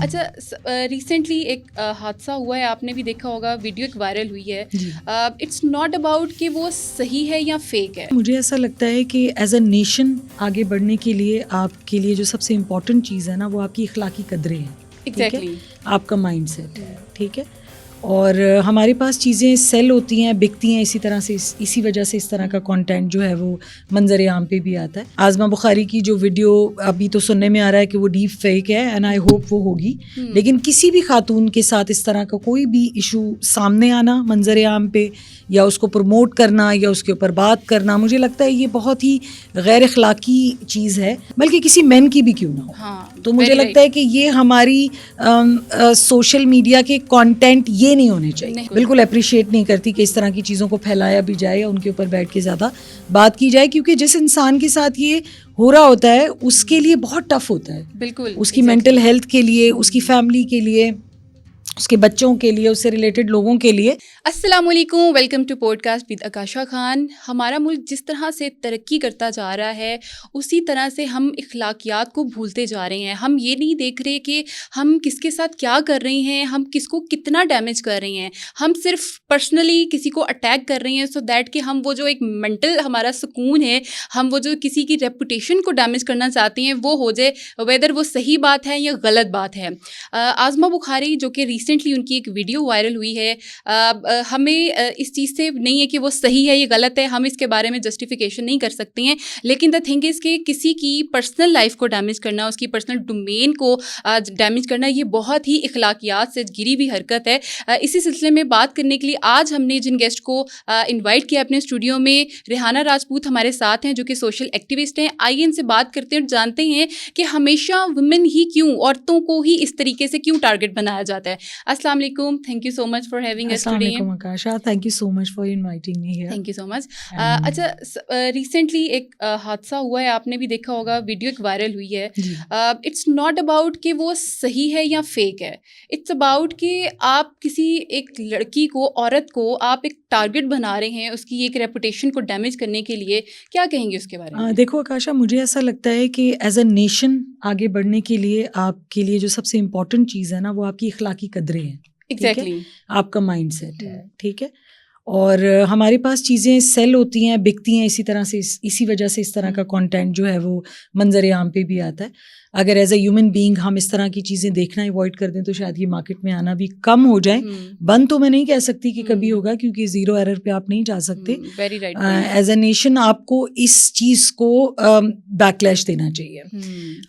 اچھا ریسنٹلی ایک حادثہ ہوا ہے, آپ نے بھی دیکھا ہوگا, ویڈیو ایک وائرل ہوئی ہے. اٹس ناٹ اباؤٹ کہ وہ صحیح ہے یا فیک ہے. مجھے ایسا لگتا ہے کہ ایز اے نیشن آگے بڑھنے کے لیے آپ کے لیے جو سب سے امپورٹنٹ چیز ہے نا, وہ آپ کی اخلاقی قدریں ہیں. ایگزیکٹلی آپ کا مائنڈ سیٹ ہے, ٹھیک ہے. اور ہمارے پاس چیزیں سیل ہوتی ہیں, بکتی ہیں, اسی طرح سے اسی وجہ سے اس طرح کا کانٹینٹ جو ہے وہ منظر عام پہ بھی آتا ہے. اعظمہ بخاری کی جو ویڈیو ابھی تو سننے میں آ رہا ہے کہ وہ ڈیپ فیک ہے, اینڈ آئی ہوپ وہ ہوگی, لیکن کسی بھی خاتون کے ساتھ اس طرح کا کوئی بھی ایشو سامنے آنا منظر عام پہ, یا اس کو پروموٹ کرنا, یا اس کے اوپر بات کرنا, مجھے لگتا ہے یہ بہت ہی غیر اخلاقی چیز ہے, بلکہ کسی مین کی بھی کیوں نہ ہو. تو مجھے لگتا ہے کہ یہ ہماری سوشل میڈیا کے کانٹینٹ یہ نہیں ہونے چاہیے. بالکل اپریشیٹ نہیں کرتی کہ اس طرح کی چیزوں کو پھیلایا بھی جائے یا ان کے اوپر بیٹھ کے زیادہ بات کی جائے, کیونکہ جس انسان کے ساتھ یہ ہو رہا ہوتا ہے اس کے لیے بہت ٹف ہوتا ہے. بالکل اس کی مینٹل ہیلتھ کے لیے, اس کی فیملی کے لیے, اس کے بچوں کے لیے, اس سے ریلیٹڈ لوگوں کے لیے. السلام علیکم, welcome to podcast with Akasha Khan. ہمارا ملک جس طرح سے ترقی کرتا جا رہا ہے اسی طرح سے ہم اخلاقیات کو بھولتے جا رہے ہیں. ہم یہ نہیں دیکھ رہے کہ ہم کس کے ساتھ کیا کر رہے ہیں, ہم کس کو کتنا ڈیمیج کر رہے ہیں. ہم صرف پرسنلی کسی کو اٹیک کر رہے ہیں سو دیٹ کہ ہم وہ جو ایک مینٹل ہمارا سکون ہے, ہم وہ جو کسی کی ریپوٹیشن کو ڈیمیج کرنا چاہتے ہیں وہ ہو جائے, ویدر وہ صحیح بات ہے یا غلط بات ہے. اعظمہ بخاری جو کہ ریسنٹلی ان کی ایک ویڈیو وائرل ہوئی ہے, ہمیں اس چیز سے نہیں ہے کہ وہ صحیح ہے یا غلط ہے, ہم اس کے بارے میں جسٹیفیکیشن نہیں کر سکتے ہیں, لیکن دا تھنگ از کہ کسی کی پرسنل لائف کو ڈیمیج کرنا, اس کی پرسنل ڈومین کو ڈیمیج کرنا, یہ بہت ہی اخلاقیات سے گری ہوئی حرکت ہے. اسی سلسلے میں بات کرنے کے لیے آج ہم نے جن گیسٹ کو انوائٹ کیا اپنے اسٹوڈیو میں, ریحانہ راجپوت ہمارے ساتھ ہیں جو کہ سوشل ایکٹیوسٹ ہیں. آئیے ان سے بات کرتے ہیں اور جانتے ہیں کہ ہمیشہ ویمن ہی کیوں, عورتوں کو ہی اس طریقے سے کیوں ٹارگٹ بنایا جاتا ہے. السلام علیکم, thank you so much for having us today. السلام علیکم Akasha, thank you so much for inviting me here. Thank you so much. اچھا ریسنٹلی ایک حادثہ ہوا ہے, آپ نے بھی دیکھا ہوگا, ویڈیو ایک وائرل ہوئی ہے. اٹس ناٹ اباؤٹ کہ وہ صحیح ہے یا فیک ہے, اٹس اباؤٹ کہ آپ کسی ایک لڑکی کو, عورت کو آپ ایک ٹارگٹ بنا رہے ہیں, اس کی ایک ریپوٹیشن کو ڈیمیج کرنے کے لیے. کیا کہیں گے اس کے بارے میں؟ دیکھو آکاشا, مجھے ایسا لگتا ہے کہ ایز اے نیشن آگے بڑھنے کے لیے آپ کے لیے جو سب سے امپورٹنٹ چیز ہے نا, وہ آپ کی اخلاقی قدریں ہیں. ایگزیکٹلی آپ کا مائنڈ سیٹ ہے, ٹھیک ہے. اور ہمارے پاس چیزیں سیل ہوتی ہیں, بکتی ہیں, اسی طرح سے اسی وجہ سے اس طرح کا کانٹینٹ جو ہے وہ منظر عام پہ بھی آتا ہے. اگر ایز اے ہیومن بینگ ہم اس طرح کی چیزیں دیکھنا اوائڈ کر دیں تو شاید یہ مارکیٹ میں آنا بھی کم ہو جائے. بند تو میں نہیں کہہ سکتی کہ کبھی ہوگا, کیونکہ زیرو ایرر پہ آپ نہیں جا سکتے. ایز اے نیشن آپ کو اس چیز کو بیکلیش دینا چاہیے.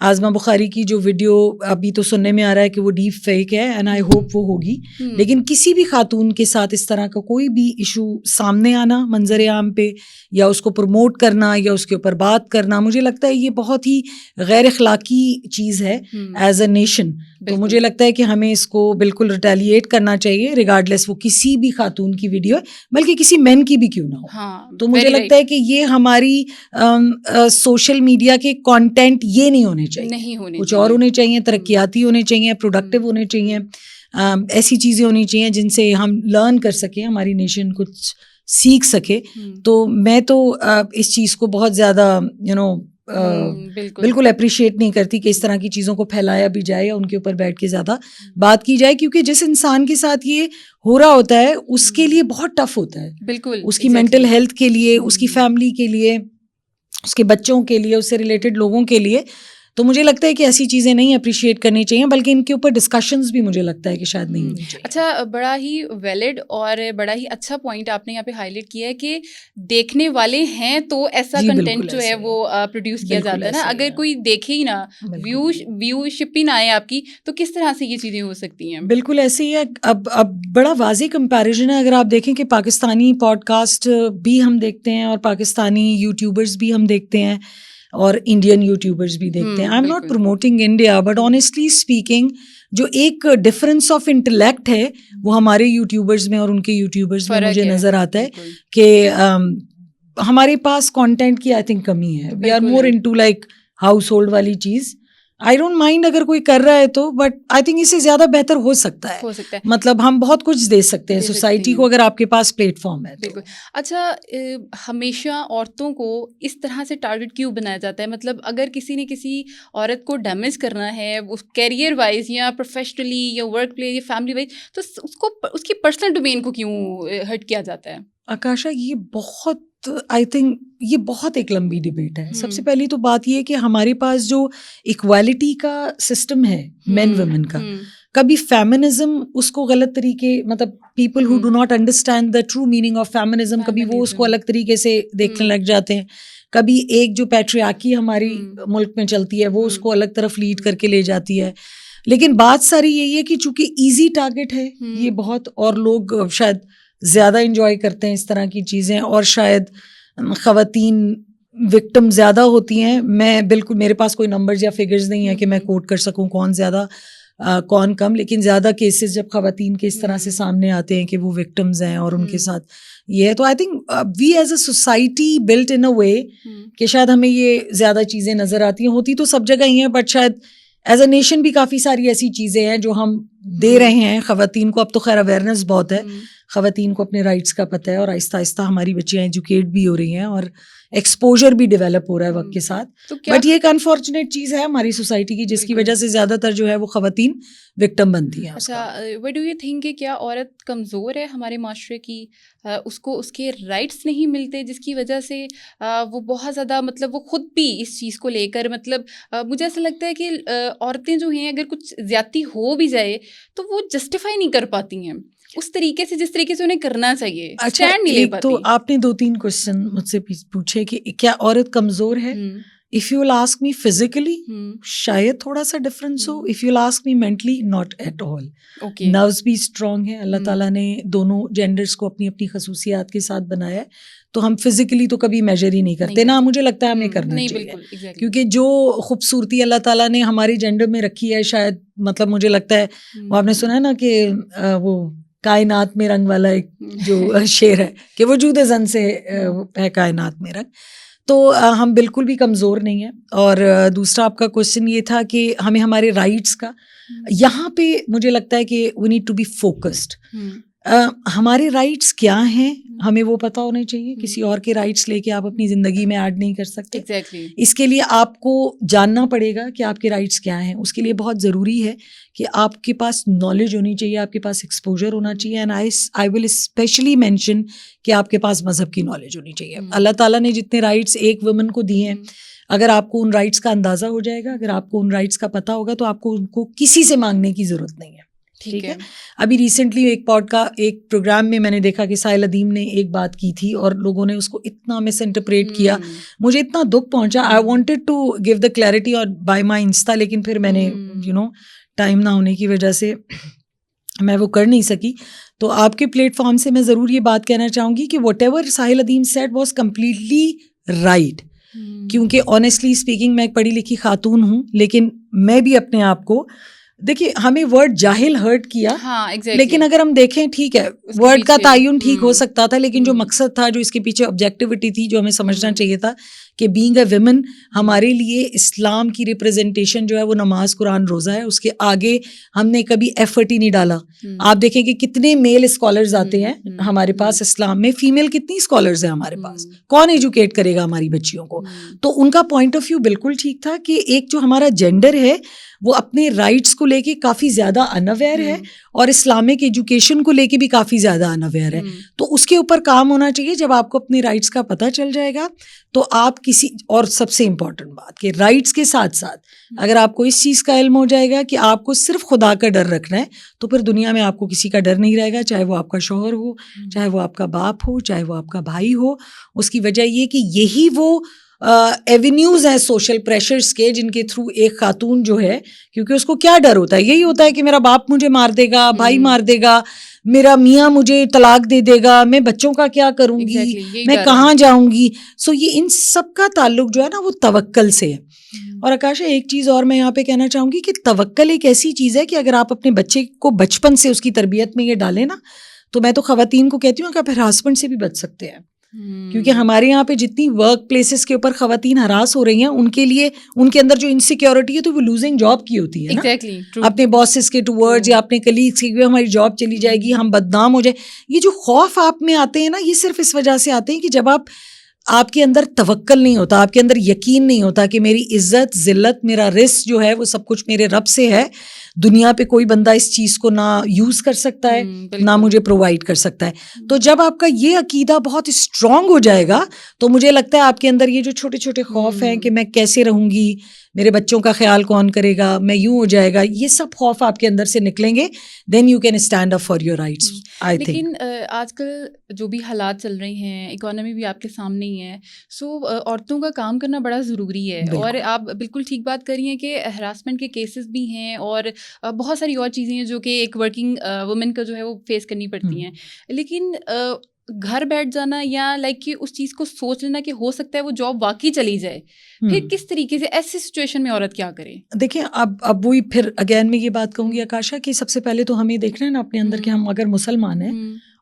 اعظمہ بخاری کی جو ویڈیو ابھی تو سننے میں آ رہا ہے کہ وہ ڈیپ فیک ہے, اینڈ آئی ہوپ وہ ہوگی, لیکن کسی بھی خاتون کے ساتھ اس طرح کا کوئی بھی ایشو سامنے آنا منظر عام پہ, یا اس کو پروموٹ کرنا, یا اس کے اوپر بات کرنا, مجھے لگتا ہے یہ بہت ہی غیر اخلاقی چیز ہے ایز اے نیشن. تو مجھے لگتا ہے کہ ہمیں اس کو بالکل ریٹیلیٹ کرنا چاہیے, ریگارڈلیس وہ کسی بھی خاتون کی ویڈیو ہے, بلکہ کسی مین کی بھی کیوں نہ ہو. تو مجھے لگتا ہے کہ یہ ہماری سوشل میڈیا کے کانٹینٹ یہ نہیں ہونے چاہیے, کچھ اور ہونے چاہیے, ترقیاتی ہونے چاہیے, پروڈکٹیو ہونے چاہیے, ایسی چیزیں ہونی چاہیے جن سے ہم لرن کر سکیں, ہماری نیشن کچھ سیکھ سکے. تو میں تو اس چیز کو بہت زیادہ بالکل اپریشیٹ نہیں کرتی کہ اس طرح کی چیزوں کو پھیلایا بھی جائے یا ان کے اوپر بیٹھ کے زیادہ بات کی جائے, کیونکہ جس انسان کے ساتھ یہ ہو رہا ہوتا ہے اس کے لیے بہت ٹف ہوتا ہے. بالکل اس کی مینٹل ہیلتھ کے لیے, اس کی فیملی کے لیے, اس کے بچوں کے لیے, اس سے ریلیٹڈ لوگوں کے لیے. تو مجھے لگتا ہے کہ ایسی چیزیں نہیں اپریشیٹ کرنی چاہیے, بلکہ ان کے اوپر ڈسکشنز بھی مجھے لگتا ہے کہ شاید نہیں ہونی چاہیے. اچھا, بڑا ہی ویلڈ اور بڑا ہی اچھا پوائنٹ آپ نے یہاں پہ ہائی لائٹ کیا ہے کہ دیکھنے والے ہیں تو ایسا کنٹینٹ جو ہے وہ پروڈیوس کیا جاتا ہے نا. اگر کوئی دیکھے ہی نہ, ویو شپ ہی نہ آئے آپ کی, تو کس طرح سے یہ چیزیں ہو سکتی ہیں؟ بالکل ایسے ہی ہے. اب بڑا واضح کمپیریزن ہے. اگر آپ دیکھیں کہ پاکستانی پوڈ کاسٹ بھی ہم دیکھتے ہیں, اور پاکستانی یوٹیوبرز بھی ہم دیکھتے ہیں, اور انڈین یوٹیوبرز بھی دیکھتے ہیں. I am not promoting India, but honestly speaking جو ایک ڈفرینس آف انٹلیکٹ ہے وہ ہمارے یوٹیوبرز میں اور ان کے یوٹیوبرز میں مجھے نظر آتا ہے کہ ہمارے پاس کانٹینٹ کی آئی تھنک کمی ہے. We are more into like household والی چیز, آئی ڈونٹ مائنڈ اگر کوئی کر رہا ہے تو, بٹ آئی تھنک اس سے زیادہ بہتر ہو سکتا ہے. مطلب ہم بہت کچھ دے سکتے ہیں سوسائٹی کو اگر آپ کے پاس پلیٹ فارم ہے. بالکل. اچھا, ہمیشہ عورتوں کو اس طرح سے ٹارگٹ کیوں بنایا جاتا ہے؟ مطلب اگر کسی نے کسی عورت کو ڈیمیج کرنا ہے کیریئر وائز یا پروفیشنلی یا ورک پلیس یا فیملی وائز, تو اس کی پرسنل ڈومین کو کیوں ہرٹ کیا جاتا ہے؟ آکاشا, یہ بہت آئی تھنک یہ بہت ایک لمبی ڈبیٹ ہے. سب سے پہلی تو بات یہ کہ ہمارے پاس جو ایکوالٹی کا سسٹم ہے مین ویمن کا, کبھی فیمنزم اس کو غلط طریقے, مطلب people who do not understand the true meaning of feminism, کبھی وہ اس کو الگ طریقے سے دیکھنے لگ جاتے ہیں. کبھی ایک جو پیٹریارکی ہماری ملک میں چلتی ہے وہ اس کو الگ طرف لیڈ کر کے لے جاتی ہے. لیکن بات ساری یہی ہے کہ چونکہ ایزی ٹارگٹ ہے یہ بہت, اور لوگ شاید زیادہ انجوائے کرتے ہیں اس طرح کی چیزیں, اور شاید خواتین وکٹم زیادہ ہوتی ہیں. میں بالکل, میرے پاس کوئی نمبرز یا فگرز نہیں ہے کہ میں کوٹ کر سکوں کون زیادہ کون کم, لیکن زیادہ کیسز جب خواتین کے اس طرح سے سامنے آتے ہیں کہ وہ وکٹمز ہیں اور ان کے ساتھ یہ ہے, تو I think we as a society built in a way کہ شاید ہمیں یہ زیادہ چیزیں نظر آتی ہیں. ہوتی تو سب جگہ ہی ہیں, بٹ شاید ایز اے نیشن بھی کافی ساری ایسی چیزیں ہیں جو ہم دے رہے ہیں خواتین کو. اب تو خیر اویئرنیس بہت ہے, خواتین کو اپنے رائٹس کا پتہ ہے, اور آہستہ آہستہ ہماری بچیاں ایجوکیٹ بھی ہو رہی ہیں اور ایکسپوجر بھی ڈیولپ ہو رہا ہے وقت کے ساتھ. بٹ یہ ایک انفارچونیٹ چیز ہے ہماری سوسائٹی کی, جس کی وجہ سے زیادہ تر جو ہے وہ خواتین وکٹم بنتی ہیں. اچھا, وٹ ڈو یو تھنک کہ کیا عورت کمزور ہے ہمارے معاشرے کی؟ اس کو اس کے رائٹس نہیں ملتے جس کی وجہ سے وہ بہت زیادہ, مطلب وہ خود بھی اس چیز کو لے کر, مطلب مجھے ایسا لگتا ہے کہ عورتیں جو ہیں اگر کچھ زیادتی ہو بھی جائے تو وہ جسٹیفائی نہیں کر پاتی ہیں اس طریقے سے جس طریقے سے انہیں کرنا چاہیے. اچھا, تو آپ نے 2-3 کوشچن مجھ سے پوچھے کہ کیا عورت کمزور ہے. If you'll ask me physically, شاید تھوڑا سا difference who. If you'll ask me mentally, not at all. Nerves بھی اسٹرانگ ہے. اللہ تعالیٰ نے دونوں جینڈرس کو اپنی اپنی خصوصیات کے ساتھ بنایا ہے, تو ہم فزیکلی تو کبھی میجر ہی نہیں کرتے, نہ مجھے لگتا ہے ہمیں کرنا چاہیے, کیونکہ جو خوبصورتی اللہ تعالیٰ نے ہمارے جینڈر میں رکھی ہے, شاید مطلب مجھے لگتا ہے وہ آپ نے سنا ہے نا کہ وہ کائنات میں رنگ والا ایک جو شعر ہے کہ وجود زن سے ہے کائنات میں رنگ, تو ہم بالکل بھی کمزور نہیں ہیں. اور دوسرا آپ کا کوشچن یہ تھا کہ ہمیں ہمارے رائٹس کا, یہاں پہ مجھے لگتا ہے کہ we need to be focused. ہمارے رائٹس کیا ہیں ہمیں وہ پتہ ہونے چاہیے. کسی اور کے رائٹس لے کے آپ اپنی زندگی میں ایڈ نہیں کر سکتے. اس کے لیے آپ کو جاننا پڑے گا کہ آپ کے رائٹس کیا ہیں. اس کے لیے بہت ضروری ہے کہ آپ کے پاس نالج ہونی چاہیے, آپ کے پاس ایکسپوجر ہونا چاہیے. And I will specially mention کہ آپ کے پاس مذہب کی نالج ہونی چاہیے. اللہ تعالیٰ نے جتنے رائٹس ایک وومن کو دیے ہیں, اگر آپ کو ان رائٹس کا اندازہ ہو جائے گا, اگر آپ کو ان رائٹس کا پتہ ہوگا, تو آپ کو ان کو کسی سے مانگنے کی ضرورت نہیں ہے. ٹھیک ہے. ابھی ریسنٹلی ایک پروگرام میں نے دیکھا کہ ساحل ادیم نے ایک بات کی تھی اور لوگوں نے اس کو اتنا مس انٹرپریٹ کیا, مجھے اتنا دکھ پہنچا. I wanted to give the clarity اور بائی مائی انسٹا, لیکن پھر میں نے ٹائم نہ ہونے کی وجہ سے میں وہ کر نہیں سکی. تو آپ کے پلیٹ فارم سے میں ضرور یہ بات کہنا چاہوں گی کہ whatever Sahil Adeem said was completely right. کیونکہ آنیسٹلی اسپیکنگ میں ایک پڑھی لکھی خاتون ہوں, لیکن میں بھی اپنے آپ کو, دیکھیے ہمیں ورڈ جاہل ہرٹ کیا, لیکن اگر ہم دیکھیں ٹھیک ہے ورڈ کا تعین ٹھیک ہو سکتا تھا, لیکن جو مقصد تھا, جو اس کے پیچھے آبجیکٹیوٹی تھی, جو ہمیں سمجھنا چاہیے تھا کہ بینگ اے ویمن ہمارے لیے اسلام کی ریپرزنٹیشن جو ہے وہ نماز, قرآن, روزہ ہے. اس کے آگے ہم نے کبھی ایفرٹ ہی نہیں ڈالا. آپ دیکھیں کہ کتنے میل اسکالرز آتے ہیں ہمارے پاس اسلام میں, فیمیل کتنی اسکالرز ہیں ہمارے پاس, کون ایجوکیٹ کرے گا ہماری بچیوں کو. تو ان کا پوائنٹ آف ویو بالکل ٹھیک تھا کہ ایک جو ہمارا جینڈر ہے وہ اپنے رائٹس کو لے کے کافی زیادہ انویئر ہے, اور اسلامک ایجوکیشن کو لے کے بھی کافی زیادہ انویئر ہے. تو اس کے اوپر کام ہونا چاہیے. جب آپ کو اپنے رائٹس کا پتہ چل جائے گا تو آپ کسی, اور سب سے امپورٹنٹ بات کہ رائٹس کے ساتھ ساتھ اگر آپ کو اس چیز کا علم ہو جائے گا کہ آپ کو صرف خدا کا ڈر رکھنا ہے, تو پھر دنیا میں آپ کو کسی کا ڈر نہیں رہے گا, چاہے وہ آپ کا شوہر ہو, چاہے وہ آپ کا باپ ہو, چاہے وہ آپ کا بھائی ہو. اس کی وجہ یہ کہ یہی وہ ایونیوز ہیں سوشل پریشرز کے جن کے تھرو ایک خاتون جو ہے, کیونکہ اس کو کیا ڈر ہوتا ہے, یہی ہوتا ہے کہ میرا باپ مجھے مار دے گا, بھائی مار دے گا, میرا میاں مجھے طلاق دے دے گا, میں بچوں کا کیا کروں گی, میں کہاں جاؤں گی. سو یہ ان سب کا تعلق جو ہے نا وہ توکل سے ہے. اور آکاشا ایک چیز اور میں یہاں پہ کہنا چاہوں گی کہ توکل ایک ایسی چیز ہے کہ اگر آپ اپنے بچے کو بچپن سے اس کی تربیت میں یہ ڈالیں نا, تو میں تو خواتین کو کہتی ہوں کہ آپ ہراسمنٹ سے بھی بچ سکتے ہیں. کیونکہ ہمارے یہاں پہ جتنی ورک پلیسز کے اوپر خواتین ہراس ہو رہی ہیں ان کے لیے ان کے اندر جو انسیکیورٹی ہے تو وہ لوزنگ جاب کی ہوتی ہے نا, اپنے باسز کے ٹورڈز یا اپنے کلیگس کے, ہماری جاب چلی جائے گی, ہم بدنام ہو جائے. یہ جو خوف آپ میں آتے ہیں نا, یہ صرف اس وجہ سے آتے ہیں کہ جب آپ کے اندر توکل نہیں ہوتا, آپ کے اندر یقین نہیں ہوتا کہ میری عزت ذلت, میرا رزق جو ہے وہ سب کچھ میرے رب سے ہے, دنیا پہ کوئی بندہ اس چیز کو نہ یوز کر سکتا ہے نہ مجھے پرووائڈ کر سکتا ہے. تو جب آپ کا یہ عقیدہ بہت اسٹرانگ ہو جائے گا تو مجھے لگتا ہے آپ کے اندر یہ جو چھوٹے چھوٹے خوف ہیں کہ میں کیسے رہوں گی, میرے بچوں کا خیال کون کرے گا, میں یوں ہو جائے گا, یہ سب خوف آپ کے اندر سے نکلیں گے, then you can stand up for your rights. لیکن آج کل جو بھی حالات چل رہے ہیں, اکانومی بھی آپ کے سامنے ہی ہے, سو عورتوں کا کام کرنا بڑا ضروری ہے. اور آپ بالکل ٹھیک بات کر رہی ہیں کہ ہراسمنٹ کے کیسز بھی ہیں اور بہت ساری اور چیزیں ہیں جو کہ ایک ورکنگ وومن کا جو ہے وہ فیس کرنی پڑتی ہیں. لیکن گھر بیٹھ جانا یا لائک کہ اس چیز کو سوچ لینا کہ ہو سکتا ہے وہ جاب واقعی چلی جائے, پھر کس طریقے سے ایسی سچویشن میں عورت کیا کرے؟ دیکھیں اب وہی پھر اگین میں یہ بات کہوں گی آکاشا کہ سب سے پہلے تو ہمیں دیکھنا ہے نا اپنے اندر کہ ہم اگر مسلمان ہیں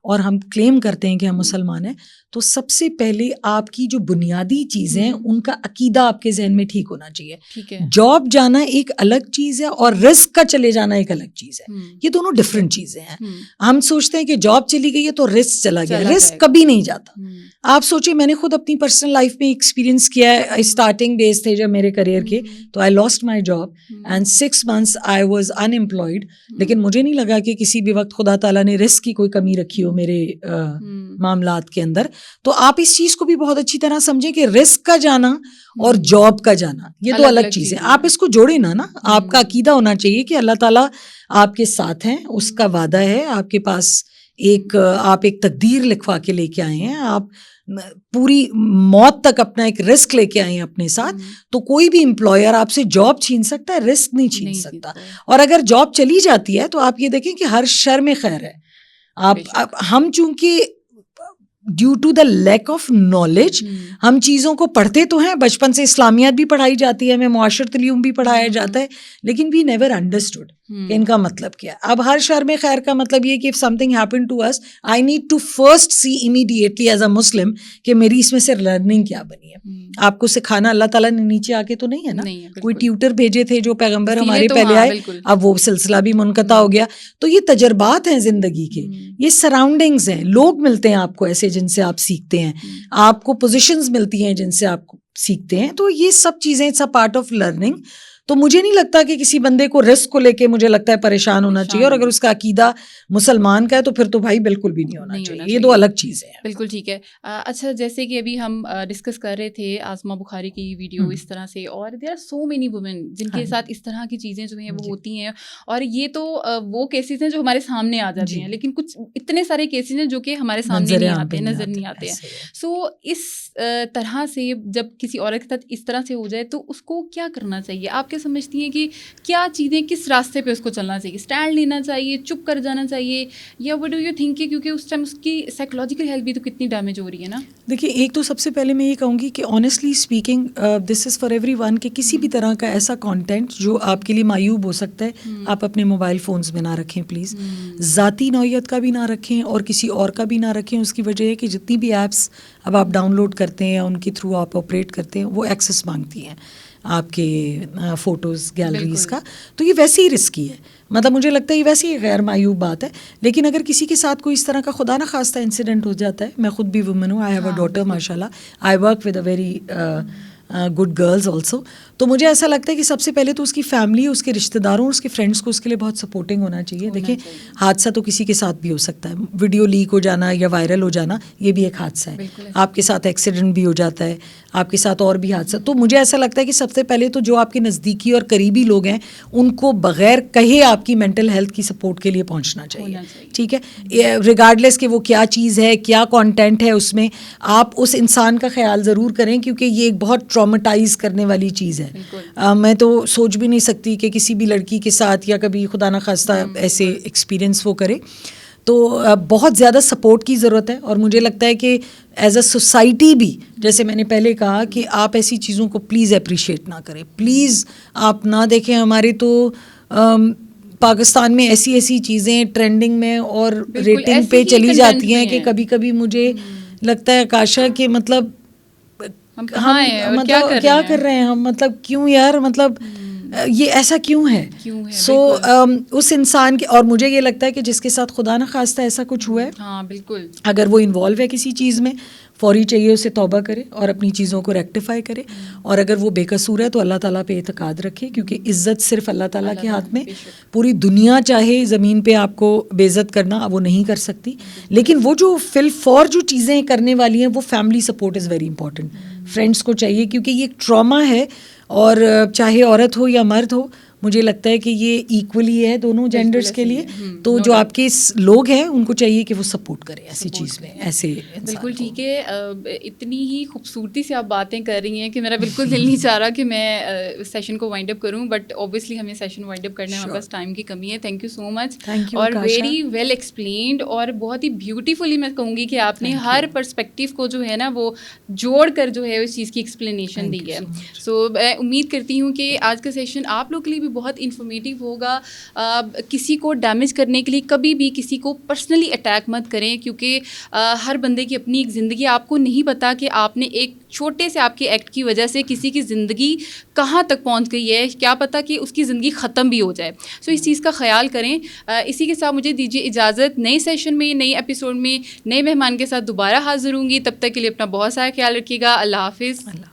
اور ہم کلیم کرتے ہیں کہ ہم مسلمان ہیں, تو سب سے پہلے آپ کی جو بنیادی چیزیں ہیں ان کا عقیدہ آپ کے ذہن میں ٹھیک ہونا چاہیے. جاب جانا ایک الگ چیز ہے اور رزق کا چلے جانا ایک الگ چیز ہے, یہ دونوں ڈفرینٹ چیزیں ہیں. ہم سوچتے ہیں کہ جاب چلی گئی ہے تو رزق چلا گیا, رزق کبھی نہیں جاتا. آپ سوچیں, میں نے خود اپنی پرسنل لائف میں ایکسپیرینس کیا ہے. اسٹارٹنگ ڈیز تھے جب میرے کریئر کے, تو I lost my job and 6 months I was unemployed. لیکن مجھے نہیں لگا کہ کسی بھی وقت خدا تعالیٰ نے رزق کی کوئی کمی رکھی ہو میرے معاملات کے اندر. تو آپ اس چیز کو بھی بہت اچھی طرح سمجھیں کہ رزق کا جانا اور جاب کا جانا یہ دو الگ چیزیں. آپ اس کو جوڑیں نا, آپ کا عقیدہ ہونا چاہیے کہ اللہ تعالیٰ آپ کے ساتھ ہیں, اس کا وعدہ ہے آپ کے پاس, آپ ایک تقدیر لکھوا کے لے کے آئے ہیں, آپ پوری موت تک اپنا ایک رسک لے کے آئے ہیں اپنے ساتھ. تو کوئی بھی امپلائر آپ سے جاب چھین سکتا ہے, رسک نہیں چھین سکتا. اور اگر جاب چلی جاتی ہے تو آپ یہ دیکھیں کہ ہر شر میں خیر ہے. ہم چونکہ due to the lack of knowledge ہم چیزوں کو پڑھتے تو ہیں, بچپن سے اسلامیات بھی پڑھائی جاتی ہے, ہمیں معاشرت علوم بھی پڑھایا جاتا ہے, لیکن وی نیور انڈرسٹوڈ کہ ان کا مطلب کیا ہے. اب ہر شر میں خیر کا مطلب یہ کہ if something happened to us I need to first see immediately as a Muslim کہ میری اس میں سے لرننگ کیا بنی ہے. آپ کو سکھانا اللہ تعالیٰ نے نیچے آ کے تو نہیں ہے نا, کوئی ٹیوٹر بھیجے تھے جو پیغمبر ہمارے پہلے آئے, اب وہ سلسلہ بھی منقطع ہو گیا. تو یہ تجربات ہیں زندگی کے, یہ سراؤنڈنگز ہیں, لوگ ملتے ہیں آپ کو ایسے جن سے آپ سیکھتے ہیں, آپ کو پوزیشنز ملتی ہیں جن سے آپ سیکھتے ہیں. تو یہ سب چیزیں it's a part of learning. تو مجھے نہیں لگتا کہ کسی بندے کو رزق کو لے کے مجھے لگتا ہے پریشان ہونا چاہیے, اور اگر اس کا عقیدہ مسلمان کا ہے تو پھر تو بھائی بالکل بھی نہیں ہونا چاہیے. یہ دو الگ چیزیں ہیں. بالکل ٹھیک ہے. اچھا, جیسے کہ ابھی ہم ڈسکس کر رہے تھے آسما بخاری کی ویڈیو اس طرح سے, اور there are so many women جن کے ساتھ اس طرح کی چیزیں جو ہیں وہ ہوتی ہیں, اور یہ تو وہ کیسز ہیں جو ہمارے سامنے آ جاتے ہیں, لیکن کچھ اتنے سارے کیسز ہیں جو کہ ہمارے سامنے نہیں آتے, نظر نہیں آتے ہیں. سو اس طرح سے جب کسی عورت کے ساتھ اس طرح سے ہو جائے تو اس کو کیا کرنا چاہیے؟ آپ کیا سمجھتی ہیں کہ کیا چیزیں, کس راستے پہ اس کو چلنا چاہیے؟ اسٹینڈ لینا چاہیے, چپ کر جانا چاہیے, یا وٹ ڈو یو تھنک کہ کیونکہ اس ٹائم اس کی سائیکولوجیکل ہیلتھ بھی تو کتنی ڈیمیج ہو رہی ہے نا. دیکھیے, ایک تو سب سے پہلے میں یہ کہوں گی کہ honestly speaking this is for every one کہ کسی بھی طرح کا ایسا کانٹینٹ جو آپ کے لیے معیوب ہو سکتا ہے آپ اپنے موبائل فونز میں نہ رکھیں پلیز. ذاتی نوعیت کا بھی نہ رکھیں اور کسی اور کا بھی نہ رکھیں. اس کی وجہ ہے کہ جتنی بھی ایپس اب آپ ڈاؤن لوڈ کرتے ہیں, ان کے تھرو آپ آپریٹ کرتے ہیں, وہ ایکسیس مانگتی ہیں آپ کے فوٹوز گیلریز کا. تو یہ ویسے ہی رسکی ہے, مطلب مجھے لگتا ہے یہ ویسے ہی غیر معیوب بات ہے. لیکن اگر کسی کے ساتھ کوئی اس طرح کا خدا نہ خواستہ انسیڈنٹ ہو جاتا ہے, میں خود بھی وومن ہوں, آئی ہیو اے ڈاٹر ماشاء اللہ, I work with a very good girls also. تو مجھے ایسا لگتا ہے کہ سب سے پہلے تو اس کی فیملی, اس کے رشتہ داروں, اس کے فرینڈس کو اس کے لیے بہت سپورٹنگ ہونا چاہیے. دیکھیں, حادثہ تو کسی کے ساتھ بھی ہو سکتا ہے, ویڈیو لیک ہو جانا یا وائرل ہو جانا یہ بھی ایک حادثہ ہے. آپ کے ساتھ ایکسیڈنٹ بھی ہو جاتا ہے, آپ کے ساتھ اور بھی حادثہ. تو مجھے ایسا لگتا ہے کہ سب سے پہلے تو جو آپ کے نزدیکی اور قریبی لوگ ہیں ان کو بغیر کہے آپ کی مینٹل ہیلتھ کی سپورٹ کے لیے پہنچنا چاہیے. ٹھیک ہے, ریگارڈلیس کہ وہ کیا چیز ہے, کیا کانٹینٹ ہے اس میں, آپ اس انسان کا خیال ضرور کریں کیونکہ یہ ایک بہت ٹرامیٹائز کرنے والی چیز ہے. میں تو سوچ بھی نہیں سکتی کہ کسی بھی لڑکی کے ساتھ یا کبھی خدا نہ خواستہ ایسے ایکسپیرئنس وہ کرے. تو بہت زیادہ سپورٹ کی ضرورت ہے. اور مجھے لگتا ہے کہ ایز اے سوسائٹی بھی, جیسے میں نے پہلے کہا کہ آپ ایسی چیزوں کو پلیز اپریشیٹ نہ کریں, پلیز آپ نہ دیکھیں. ہمارے تو پاکستان میں ایسی چیزیں ٹرینڈنگ میں اور ریٹنگ پہ چلی جاتی ہیں کہ کبھی کبھی مجھے لگتا ہے آکاشا کہ مطلب ہم کیا کر رہے ہیں ہم, مطلب کیوں یار, مطلب یہ ایسا کیوں ہے. سو اس انسان کے, اور مجھے یہ لگتا ہے کہ جس کے ساتھ خدا نہ خواستہ ایسا کچھ ہوا ہے, ہاں بالکل, اگر وہ انوالو ہے کسی چیز میں, فوری چاہیے اسے توبہ کرے اور اپنی چیزوں کو ریکٹیفائی کرے, اور اگر وہ بے قصور ہے تو اللہ تعالیٰ پہ اعتقاد رکھے, کیونکہ عزت صرف اللہ تعالیٰ کے ہاتھ میں. پوری دنیا چاہے زمین پہ آپ کو بے عزت کرنا, وہ نہیں کر سکتی, لیکن وہ جو فور جو چیزیں کرنے والی ہیں, وہ family support is very important. Friends کو چاہیے, کیونکہ یہ ایک ٹراما ہے, اور چاہے عورت ہو یا مرد ہو, مجھے لگتا ہے کہ یہ ایکولی ہے دونوں جینڈرز کے لیے. تو جو آپ کے لوگ ہیں ان کو چاہیے کہ وہ سپورٹ کریں ایسی چیز میں, ایسے. بالکل ٹھیک ہے, اتنی ہی خوبصورتی سے آپ باتیں کر رہی ہیں کہ میرا بالکل دل نہیں چاہ رہا کہ میں سیشن کو وائنڈ اپ کروں, بٹ اوبیسلی ہمیں سیشن وائنڈ اپ کرنے میں ہمارے پاس ٹائم کی کمی ہے. تھینک یو سو مچ, اور ویری ویل ایکسپلینڈ, اور بہت ہی بیوٹیفلی میں کہوں گی کہ آپ نے ہر پرسپیکٹیو کو جو ہے نا وہ جوڑ کر جو ہے اس چیز کی ایکسپلینیشن دی ہے. سو میں امید کرتی ہوں کہ آج کا سیشن آپ لوگ کے لیے بھی بہت انفارمیٹیو ہوگا. کسی کو ڈیمیج کرنے کے لیے کبھی بھی کسی کو پرسنلی اٹیک مت کریں, کیونکہ ہر بندے کی اپنی ایک زندگی, آپ کو نہیں پتا کہ آپ نے ایک چھوٹے سے آپ کے ایکٹ کی وجہ سے کسی کی زندگی کہاں تک پہنچ گئی ہے, کیا پتا کہ اس کی زندگی ختم بھی ہو جائے. سو اس چیز کا خیال کریں. اسی کے ساتھ مجھے دیجیے اجازت, نئے سیشن میں, نئے ایپیسوڈ میں نئے مہمان کے ساتھ دوبارہ حاضر ہوں گی. تب تک کے لیے اپنا بہت سارا خیال رکھیے گا. اللہ حافظ.